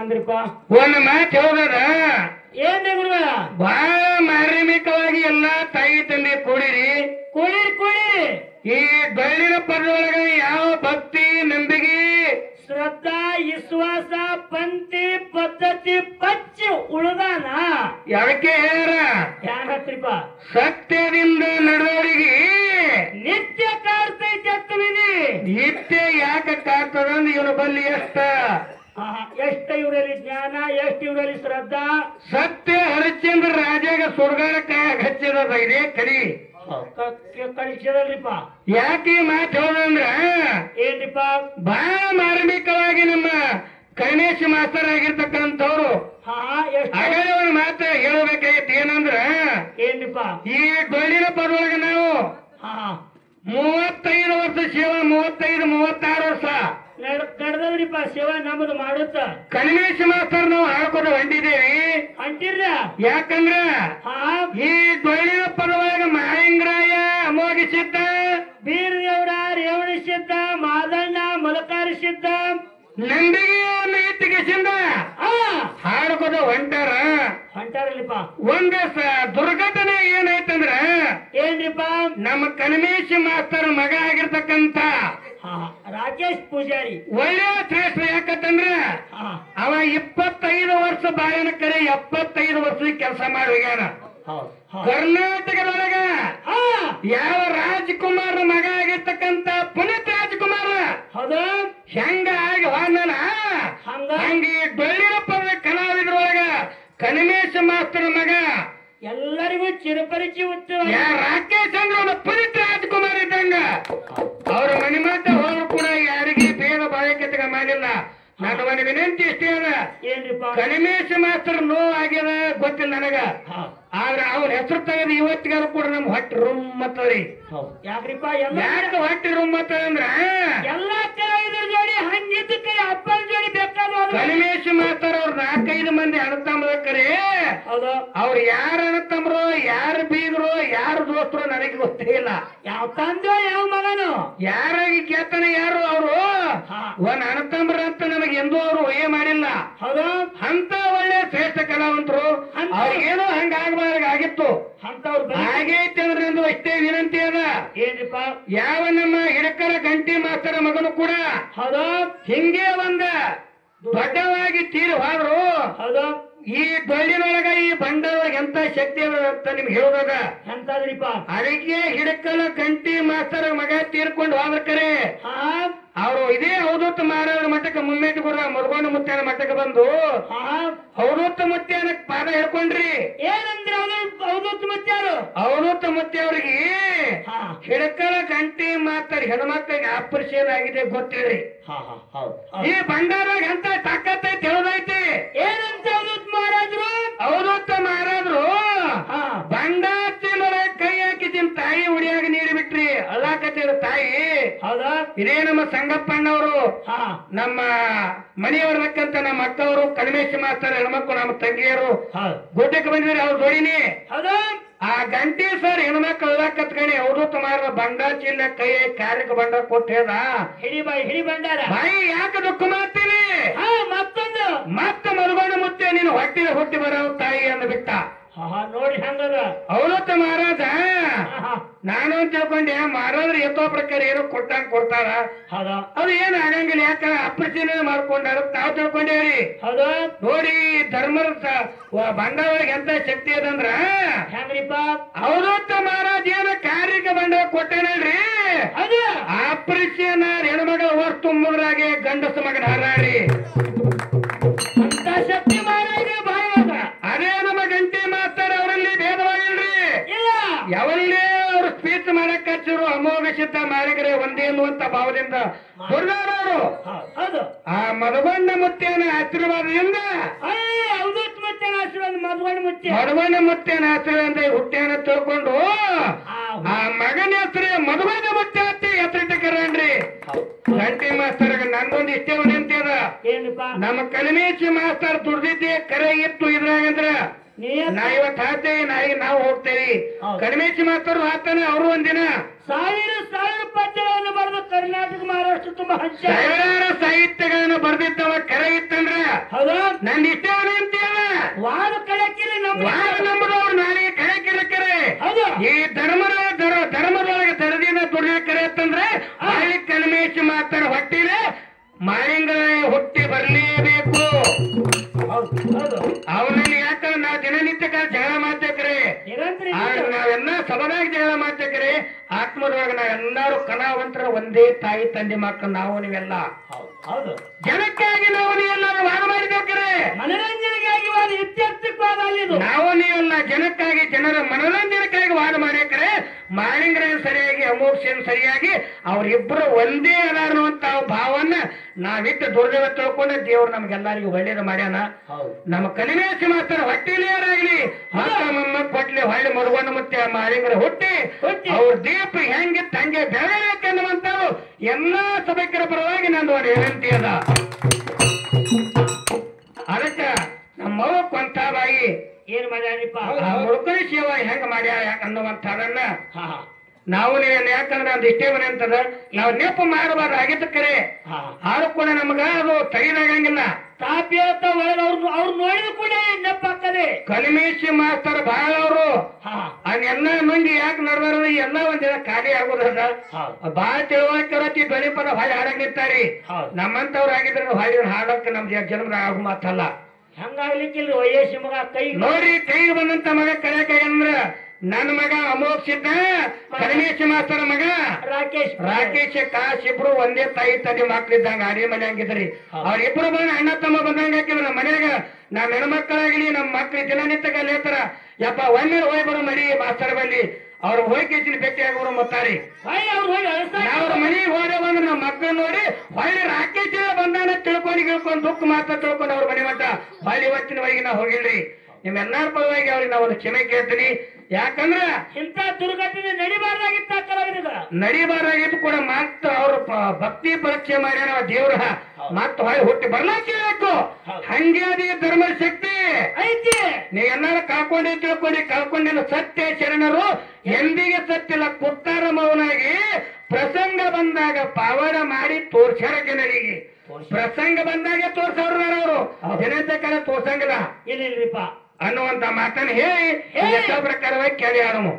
ಏನಂದ್ರಿಪ್ಪ? ಒಂದು ಮಾತು ಹೇಳೋದ ಏನ್ರಿ ಗುರುಗಳ? ಬಹಳ ಮಾರ್ಮಿಕವಾಗಿ ಎಲ್ಲಾ ತಾಯಿ ತಂದೆ ಕೂಡಿರಿ ಕೂಡಿರಿ ಈ ಬೆಳ್ಳಿನ ಪದದೊಳಗ ಯಾವ ಭಕ್ತಿ ನಂಬಿಕೆ ಶ್ರದ್ಧಾ ವಿಶ್ವಾಸ ಪಂಕ್ತಿ ಪದ್ಧತಿ ಪಚ್ಚಿ ಉಳಿದಾನ ಯಾಕೆ ಹೇಳ್ಯಾರ? ಯಾನತ್ರಿಪ್ಪ? ಸತ್ಯದಿಂದ ನಡೆದವರಿಗೆ ನಿತ್ಯ ಕಾಡ್ತೈತಿ ಅತ್ತವಿಧಿ. ನಿತ್ಯ ಯಾಕೆ ಕಾಡ್ತದಂದ್ರೆ ಇವನ ಬಲ್ಲಿ ಎಷ್ಟ ಇವರಲ್ಲಿ ಜ್ಞಾನ, ಎಷ್ಟ ಇವರಲ್ಲಿ ಶ್ರದ್ಧಾ. ಸತ್ಯ ಹರಿಶ್ಚಂದ್ರ ರಾಜಾಗ ಸುಡ್ಗಾಡ ಕೈಯಾಗ ಹಚ್ಚಿದ ಇದೇ ಕರಿ ಕಳಿಸಿದಲ್ರಿಪ್ಪ. ಯಾಕೆ ಮಾತು ಹೇಳಂದ್ರ ಏನ್ರಿಪ್ಪ? ಬಹಳ ಮಾರ್ಮಿಕವಾಗಿ ನಮ್ಮ ಗಣೇಶ್ ಮಾಸ್ತರ್ ಆಗಿರ್ತಕ್ಕಂಥವ್ರು ಹಾಗಾದ್ರೆ ಒಂದು ಮಾತು ಹೇಳಬೇಕಾಗಿತ್ತು. ಏನಂದ್ರ ಏನ್ರಿಪ್ಪ? ಈ ಡೊಳ್ಳಿನ ಪದೊಳಗ ನಾವು 35 ವರ್ಷ ಸೇವಾ, 36 ವರ್ಷ ನಡೆದವ್ರಿಪ್ಪ ಸೇವಾ ನಮ್ದು ಮಾಡುತ್ತ. ಗಣೇಶ್ ಮಾಸ್ತರ್ ನಾವು ಹಾಡ್ಕೊಂಡು ಹೊಂಟಿದ್ದೇವಿ ಅಂಟಿರ್ರ. ಯಾಕಂದ್ರ ಈ ಡೊಳ್ಳಿನ ಪದೊಳಗ ಮಹಾಂಗ್ರಾಯ ಅಮೋಘಿಸಿದ್ದ, ಬೀರದೇವರ ರೇವಣಿಸಿದ್ದ, ಮಾದಣ್ಣ ಮಲಕಾರಿಸಿದ್ದ, ನಂಬಿಗೆಯನ್ನು ಇಟ್ಟಿಗೆಸಿಂದ ಹಾಡ್ಕೊಂಡು ಹೊಂಟಾರಲ್ಲಿಪ್ಪ. ಒಂದು ದುರ್ಘಟನೆ ಏನಾಯ್ತಂದ್ರ ಏನ್ರಿಪ್ಪ? ನಮ್ಮ ಕನಮೇಶ್ ಮಾಸ್ತರ್ ಮಗ ಆಗಿರ್ತಕ್ಕಂತ ರಾಕೇಶ್ ಪೂಜಾರಿ ಒಳ್ಳೆ ಶ್ರೇಷ್ಠ. ಯಾಕಂದ್ರ ಅವ 25 ವರ್ಷ ಬಾಯನ ಕರೆ 75 ವರ್ಷ ಕೆಲಸ ಮಾಡಿ ಹೋಗ್ಯಾನ. ಕರ್ನಾಟಕದೊಳಗ ಯಾವ ರಾಜ್ಕುಮಾರ್ ಮಗ ಆಗಿರ್ತಕ್ಕಂತ ಪುನೀತ್ ರಾಜ್ಕುಮಾರ್ ಹೌದು ಹೆಂಗ ಆಗಿ ಹೋದನ ಹಂಗೆ ಡೊಳ್ಳಿನ ಪದ ಕಲಾವಿದ್ರೊಳಗ ಕನಮೇಶ್ ಮಾಸ್ತರ್ ಮಗ ಎಲ್ಲರಿಗೂ ಚಿರಪರಿಚಯ ಉತ್ತಮ ರಾಕೇಶ್ ಅಂದ್ರೆ ಪುನೀತ್ ರಾಜ್ಕುಮಾರ್ ಇದ್ದಂಗ. ಅವ್ರ ಮನೆ ಮಾತ ಹೋದ್ರು ಕೂಡ ಯಾರಿಗೆ ಭೇದ ಭಾವಕತೆಗ ಮಾಡಿಲ್ಲ. ನನ್ನ ಒಂದು ವಿನಂತಿ ಇಷ್ಟೇ ಅದ, ಏನ್ರಿಪ್ಪ? ಕನಮೇಶ್ ಮಾಸ್ತರ್ ನೋವು ಆಗ್ಯದ ಗೊತ್ತಿಲ್ಲ ನನಗ, ಆದ್ರೆ ಅವ್ರ ಹೆಸರು ತೆಗೆದು ಇವತ್ತಿಗಾರು ಕೂಡ ನಮ್ ಹೊಟ್ಟೆ ರೂಮ್ ಮತ್ತವ್ರಿ. ಯಾಕ್ರಿಪ್ಪ? ಯಾಕೆ ಹೊಟ್ಟೆ ರೂಮ್ ಮತ್ತದ ಅಂದ್ರ ಎಲ್ಲಾ ಕಲಾವಿದರ ಜೋಡಿ ಹಂಗಿದ್ದಕ್ಕೆ ಅಪ್ಪನ ಜೋಡಿ ಬೇಕಾದ ಕನಮೇಶ್ ಮಾಸ್ತರ್ ಅವ್ರ 4-5 ಮಂದಿ ಅಣ್ಣತಮ್ಮದ ಕರೆ. ಹೌದು. ಅವ್ರು ಯಾರ ಅಣ್ಣತಮ್ಮರು, ಯಾರು ಬೀಗರು, ಯಾರು ದೋಸ್ತರು ನನಗೆ ಗೊತ್ತೇ ಇಲ್ಲ. ಯಾವ ತಂದೋ ಯಾವ ಮಗನು ಯಾರಾಗಿ ಕೇಳ್ತಾನೆ ಯಾರು ಅವರು ಒಂದ್ ಅಣ್ಣತಮ್ಮರ ಅಂತ ನಮಗೆ ಎಂದೂ ಅವರು ಊಹೆ ಮಾಡಿಲ್ಲ. ಹೌದು. ಅಂತ ಒಳ್ಳೆ ಶ್ರೇಷ್ಠ ಕಲಾವಂತರು ಅವ್ರಿಗೇನೋ ಹಂಗ ಆಗಿತ್ತು. ಹಾಗೈತೆ ಅಂದ್ರೆ ಎಂದು ಅಷ್ಟೇ ವಿನಂತಿ ಅದ. ಏನ್ರಿಪ್ಪ? ಯಾವ ನಮ್ಮ ಹಿಡಕರ ಗಂಟಿ ಮಾಸ್ತರ ಮಗನು ಕೂಡ ಹೌದು ಹಿಂಗೆ ಒಂದ ದೊಡ್ಡವಾಗಿ ತೀರಿ ಹೋದ್ರು. ಹೌದು. ಈ ಡೊಳ್ಳಿನೊಳಗ ಈ ಬಂಡವಾಳಗೆ ಎಂತ ಶಕ್ತಿ ಅದ ಅಂತ ನಿಮ್ಗೆ ಹೇಳೋದ ಎಂತಾದ್ರಿಪ್ಪ? ಅದಕ್ಕೆ ಹಿಡಕಲ ಗಂಟಿ ಮಾಸ್ತರ ಮಗ ತೀರ್ಕೊಂಡು ಹೋದ್ರ ಕರೆ ಅವರು ಇದೇ ಅವಧೂತ ಮಹಾರಾಜರ ಮಠಕ್ಕೆ ಮುಮ್ಮೇಟುಗುರ ಮಧುಗೊಂಡ ಮುತ್ಯಾನ ಮಠಕ್ಕೆ ಬಂದು ಅವಧೂತ ಮುತ್ಯಾನ ಪಾದ ಹೇಳ್ಕೊಂಡ್ರಿ. ಏನಂದ್ರೆ ಅವಧೂತ ಮುತ್ಯಾರು? ಅವಧೂತ ಮುತ್ಯ ಅವ್ರಿಗೆ ಹಿಡಕಲ ಗಂಟಿ ಮಾತಾಡಿ ಹೆಣ್ಮಕ್ಳಿಗೆ ಆಪರೇಷನ್ ಆಗಿದೆ ಗೊತ್ತಿರಿ. ಈ ಭಂಡಾರಾಗ ಎಂತ ತಾಕತ್ತೈತಿ ಹೇಳೋದೈತಿ. ಏನಂತ ಅವಧೂತ ಮಹಾರಾಜರು? ಅವಧೂತ ಮಹಾರಾಜರು ಭಂಡಾರೊಳಗೆ ಕೈ ಹಾಕಿದಿನ್ ತಾಯಿ ಉಡಿಯಾಗ ನೀರು ಬಿಟ್ರಿ ಅಲ್ಲಾಕತ್ತಿರ ತಾಯಿ. ಹೌದಾ? ಇದೇ ನಮ್ಮ ಸಂಗಪ್ಪಣ್ಣವರು ನಮ್ಮ ಮನೆಯವರಕ್ಕಂತ ನಮ್ಮ ಅಕ್ಕವರು ಕನಮೇಶ್ ಮಾಸ್ತರ ಹೆಣ್ಮಕ್ಳು ನಮ್ಮ ತಂಗಿಯರು ಗುಡ್ಡಕ್ಕೆ ಬಂದಿದ್ರಿ ಅವ್ರ ಜೋಡಿನಿ. ಹೌದಾ? ಆ ಗಂಟಿ ಸರ್ ಹೆಣ್ಮಕ್ಳು ಅಲ್ಲಾಕತ್ಕಣಿ ಅವಧೂತ ಮಾರ ಬಂಡ ಚಿಲ್ಲ ಕೈ ಕಾರ್ಯಕ್ಕೆ ಬಂಡ ಕೊಟ್ಟು ಹೇಳ್ದ, ಹಿಡಿ ಬಾಯಿ ಹಿಡಿ ಬಂಡಾರ ಬಾಯಿ ಯಾಕೆ ದುಃಖ ಮಾಡ್ತೀವಿ? ಮತ್ತೊಂದು ಮತ್ತೆ ಮಧುಗೊಂಡ ಮುತ್ತೆ ನೀನು ಹೊಟ್ಟಿನ ಹುಟ್ಟಿ ಬರೋ ತಾಯಿ ಅಂದ ಬಿಟ್ಟ. ನೋಡಿ ಹಂಗದ ಅವಧೂತ ಮಹಾರಾಜ ನಾನು ತಿಳ್ಕೊಂಡೆ ಮಹಾರಾಜರು ಎತ್ತೋ ಪ್ರಕಾರ ಏನೋ ಕೊಡ್ತಾರ. ಅದು ಏನ್ ಆಗಂಗಿಲ್ಲ, ಯಾಕಂದ್ರೆ ಅಪರಿಚಯ ಮಾಡ್ಕೊಂಡಾರ ತಾವ್ ತಿಳ್ಕೊಂಡೇವ್ರಿ. ಹೌದಾ? ನೋಡಿ ಧರ್ಮದ ಬಂಡವಾಳಗೆ ಎಂತ ಶಕ್ತಿ ಅದಂದ್ರ ಹೆಂಗ್ರಿಪ್ಪ? ಅವಧೂತ ಮಹಾರಾಜ ಏನ ಕಾರ್ಯಕ್ಕೆ ಬಂಡವಾಳ ಕೊಟ್ಟೇನಲ್ರಿ, ಅಪರಿಚಯನ ಹೆಣ್ಮಗಳ ವರ್ಷ ತುಂಬುದ್ರಾಗೆ ಗಂಡಸ ಮಗನ ಹಾರಾಡಿ ಅಂತ ಶಕ್ತಿ ಮಹಾರಾಜ ಭಾಳ. ಅದೇ ನಮ್ಮ ಗಂಟಿ ಮಾಸ್ತರ ಅವರಲ್ಲಿ ಭೇದವಾಗಿಲ್ರಿ. ಇಲ್ಲ ಯಾವಲ್ಲೇ ಅವರು ಸ್ಪೀಚ್ ಮಾಡಕ್ ಹಚ್ಚಿರು ಅಮೋಘ ಸಿದ್ಧ ಮಾಲಿಕರೇ ಒಂದೇ ಅನ್ನುವಂತ ಭಾವದಿಂದ ದುರ್ಗಾರವರು ಆ ಮಧುಗೊಂಡ ಮುತ್ಯನ ಆಶೀರ್ವಾದದಿಂದ ಅವಧೂತ ಮುತ್ಯನ ಆಶೀರ್ವಾದ ಮಧುಗೊಂಡ ಮುತ್ಯನ ಆಶೀರ್ವಾದ ಹುಟ್ಟ್ಯಾನ ತಿಳ್ಕೊಂಡು ಆ ಮಗನ ಹೆಸರೇ ಮಧುಗೊಂಡ ಮುತ್ಯ ಹತ್ತಿ ಹೆಸರಿಟ್ಟಕರನ್ರಿ. ಗಂಟಿ ಮಾಸ್ತರ್ಗ ನಂದೊಂದು ಇಷ್ಟೇ ವಿನಂತಿ ಅದ. ನಮ್ಮ ಕನಮೇಶ್ ಮಾಸ್ತರ್ ದುಡ್ದಿದ್ದೆ ಕರೆ ಇತ್ತು ಇದ್ರಾಗಂದ್ರ ನಾ ಇವತ್ತು ಹಾಕ್ತೇವಿ, ನಾಳೆಗೆ ನಾವು ಹೋಗ್ತೇವಿ. ಕನಮೇಶ್ ಮಾಸ್ತರು ಹಾಕ್ತಾನೆ ಅವರು ಒಂದಿನ ಸಾವಿರ ಪದ್ಯಗಳನ್ನು ಬರೆದು ಕರ್ನಾಟಕ ಮಹಾರಾಷ್ಟ್ರ ತುಂಬಾ ಹಂಚ ಸಾವಿರಾರು ಸಾಹಿತ್ಯಗಳನ್ನು ಬರೆದಿದ್ದವ ಕರೆ ಇತ್ತಂದ್ರ ಹೌದಾ ನಂದು ಇಷ್ಟೇ ಅಂತೀಯಲ್ಲ ವಾದ ಕಳಕಿರಿ ವಾದ ನಂಬುದವ್ರು ನಾಳೆಗೆ ಕರೆ ಕಿರಕರೆ ಹೌದು ಈ ಧರ್ಮದೊಳಗೆ ದರದಿನ ದುರ್ಯ ಕರೆ ಅಂತಂದ್ರೆ ಹಳ್ಳಿ ಕಲ್ಮೇಶ್ ಮಾತಾಡ ಹೊಟ್ಟಿಲೆ ಮಾಳಿಂಗರ ಹುಟ್ಟಿ ಬರ್ಲೇಬೇಕು ಅವನಲ್ಲಿ ಯಾಕಂದ್ರೆ ನಾವು ದಿನನಿತ್ಯ ಕಾಲ ಜಗಳ ಮಾಡ್ತೇಕ್ರಿ ನಾವೆಲ್ಲ ಸಭದಾಗ ಜಗಳ ಮಾಡ್ತೇಕ್ರಿ ಆತ್ಮದೊಳಗೆ ನಾವೆಲ್ಲರೂ ಕಲಾವಂತರ ಒಂದೇ ತಾಯಿ ತಂದೆ ಮಕ್ಕಳು ನಾವು ನೀವೆಲ್ಲ ಹೌದು ಜನಕ್ಕಾಗಿ ನಾವು ನೀವೆಲ್ಲರೂ ವಾದ ಮಾಡಿದ್ದೇಕ್ರಿ ಮನರಂಜನೆಗಾಗಿ ವಾದ ಇತ್ಯರ್ಥವಾದ ನಾವು ನೀವೆಲ್ಲ ಜನಕ್ಕಾಗಿ ಜನರ ಮನೋರಂಜನೆಗಾಗಿ ವಾದ ಮಾಡ್ಯಾಕ್ರೆ ಮಾಳಿಂಗರ ಸರಿಯಾಗಿ ಅಮೋಕ್ಷನ್ ಸರಿಯಾಗಿ ಅವ್ರಿಬ್ರು ಒಂದೇ ಅದಾರ ಅಂತ ಭಾವನ್ನ ನಾವಿಟ್ಟು ದುರ್ದೈವ ತಿಳ್ಕೊಂಡೆ ದೇವ್ರು ನಮ್ಗೆಲ್ಲರಿಗೂ ಒಳ್ಳೇದು ಮಾಡ್ಯಾನ ನಮ್ಮ ಕಲಿಮೇಶ ಮಾಸ್ತರ ಹೊಟ್ಟಿಲಿಯರಾಗ್ಲಿ ಮಕ್ಕ ಮೊಮ್ಮಕ್ ಕೊಟ್ಲಿ ಹೊಳ್ಳಿ ಮರುಗೊಂಡು ಮತ್ತೆ ಮಾಳಿಂಗರ ಹುಟ್ಟಿ ಅವ್ರ ದೀಪ ಹೆಂಗಿತ್ತು ಹಂಗೆ ಬೆಳೆಯಬೇಕನ್ನುವಂಥವು ಎಲ್ಲಾ ಸಭೆಕರ ಪರವಾಗಿ ನಂದು ಒಂದು ವಿನಂತಿ ಅದ ಅದಕ್ಕ ನಮ್ಮವ್ವ ಕೊಂತಾಬಾಯಿ ಏನ್ ಮಾಡ್ಯಾರಿಪ್ಪ ಮುಳುಕಳಿ ಸೇವಾ ಹೆಂಗ ಮಾಡ್ಯಾರ ಅನ್ನುವಂಥದನ್ನ ನಾವು ಯಾಕಂದ್ರೆ ಅದು ಇಷ್ಟೇ ಮನೆ ಅಂತದ ನಾವು ನೆಪ ಮಾಡಬಾರ್ದು ಆಗಿದ್ದ ಕರೆ ಆದ್ರೂ ಕೂಡ ನಮಗ ಅದು ತೆಗೆದಾಗಂಗಿಲ್ಲ ತಾಪಿ ಅವ್ರು ನೋಡಿದ ಕೂಡ ನೆಪ್ಪಾಗ್ತದೆ ಕಲಿಮೇಶ್ ಮಾಸ್ತರ್ ಬಹಳ ಅವರು ಹಂಗೆಲ್ಲ ಮಂದಿ ಯಾಕೆ ನಡ್ದಾರ ಎಲ್ಲ ಒಂದ್ ದಿನ ಖಾಲಿ ಆಗೋದದ ಬಹಳ ತಿಳುವಳಿಕೆ ಧ್ವನಿ ಪದ ಹೊಳ್ಳಿ ಹಾಡಕ್ ನಿಂತಾರಿ ನಮ್ಮಂತವ್ರು ಆಗಿದ್ರೆ ಹೊಳ್ಳಿ ಹಾಡಕ್ ನಮ್ ಜನ್ಮದ ಆಗು ಮಾತಲ್ಲ ಹಂಗಾಗ್ಲಿಕ್ಕಿಲ್ಲ ವಯಸ್ಸಿ ಮಗ ಕೈ ನೋಡ್ರಿ ಕೈಗೆ ಬಂದಂತ ಮಗ ಕರೆಯಕ ಅಂದ್ರ ನನ್ನ ಮಗ ಅಮೋಕ್ ಸಿದ್ಧ ಕಲಿಮೇಶ್ ಮಾಸ್ತರ ಮಗ ರಾಕೇಶ್ ಕಾಶ್ ಇಬ್ರು ಒಂದೇ ತಾಯಿ ತಂದೆ ಮಕ್ಳಿದ್ದಂಗ ಅಡಿ ಮನೆ ಹಂಗಿದ್ರಿ ಅವ್ರಿಬ್ರು ಬಂದ ಅಣ್ಣ ತಮ್ಮ ಬಂದಂಗ ಹಾಕಿದ್ರ ಮನ್ಯಾಗ ನಮ್ ಹೆಣ್ಮಕ್ಳಾಗ್ಲಿ ನಮ್ ಮಕ್ಳು ದಿನನಿತ್ಯ ಲೇತರ ಯಪ್ಪ ಒಮ್ಮೆ ಹೋಗಿ ಬರೋ ಮಡಿ ಮಾಸ್ತರ್ ಬಲ್ಲಿ ಅವ್ರ ಹೋಗಿ ಭೇಟಿ ಆಗೋರು ಮತ್ತಾರಿ ಅವ್ರ ಮನೆಗೆ ಹೋದೆ ಬಂದ್ರೆ ನಮ್ಮ ಮಕ್ಕಳು ನೋಡಿ ಹೊಳ್ಳಿ ರಾಕೇಶ್ ಬಂದಾನ ತಿಳ್ಕೊಂಡು ದುಃಖ ಮಾತ್ರ ತಿಳ್ಕೊಂಡು ಅವ್ರ ಮನೆ ಮಟ್ಟ ಹೊಳ್ಳಿ ಇವತ್ತಿನವರೆಗೆ ನಾ ಹೋಗಿಲ್ರಿ ನಿಮ್ಮೆಲ್ಲಾರ ಪರವಾಗಿ ಅವ್ರಿಗೆ ನಾವು ಒಂದು ಕ್ಷಮೆ ಕೇಳ್ತೀನಿ ಯಾಕಂದ್ರ ಇಂಥ ದುರ್ಘಟನೆ ನಡಿಬಾರ್ದಾಗಿತ್ತು ಕೂಡ ಮತ್ತ ಅವ್ರ ಭಕ್ತಿ ಪರೀಕ್ಷೆ ಮಾಡ್ಯಾರ ದೇವ್ರ ಮತ್ತ ಹೊಳ್ಳಿ ಹುಟ್ಟಿ ಬರ್ಲಾಕಿರ್ಬೇಕು ಹಂಗೆ ಅದೇ ಧರ್ಮದ ಶಕ್ತಿ ಐತಿ ನೀವೆಲ್ಲಾರು ಕಳ್ಕೊಂಡಿಲ್ಲ ಸತ್ಯ ಶರಣರು ಎಂದಿಗೆ ಸತ್ತಿಲ್ಲ ಕುತ್ತಾರ ಮೌನಾಗಿ ಪ್ರಸಂಗ ಬಂದಾಗ ಪವಾಡ ಮಾಡಿ ತೋರ್ಸ್ಯಾರ ಜನರಿಗೆ ಪ್ರಸಂಗ ಬಂದಾಗ ತೋರ್ಸವ್ರ ಅವರು ಜನತೆ ಕಾಲ ತೋರ್ಸಂಗಿಲ್ಲ ಇಲ್ಲಿಲ್ರಿಪ್ಪ ಅನ್ನುವಂತ ಮಾತನ್ನ ಹೇಳಿ ಪ್ರಕಾರವಾಗಿ ಕೇಳಿ ಆಡಮು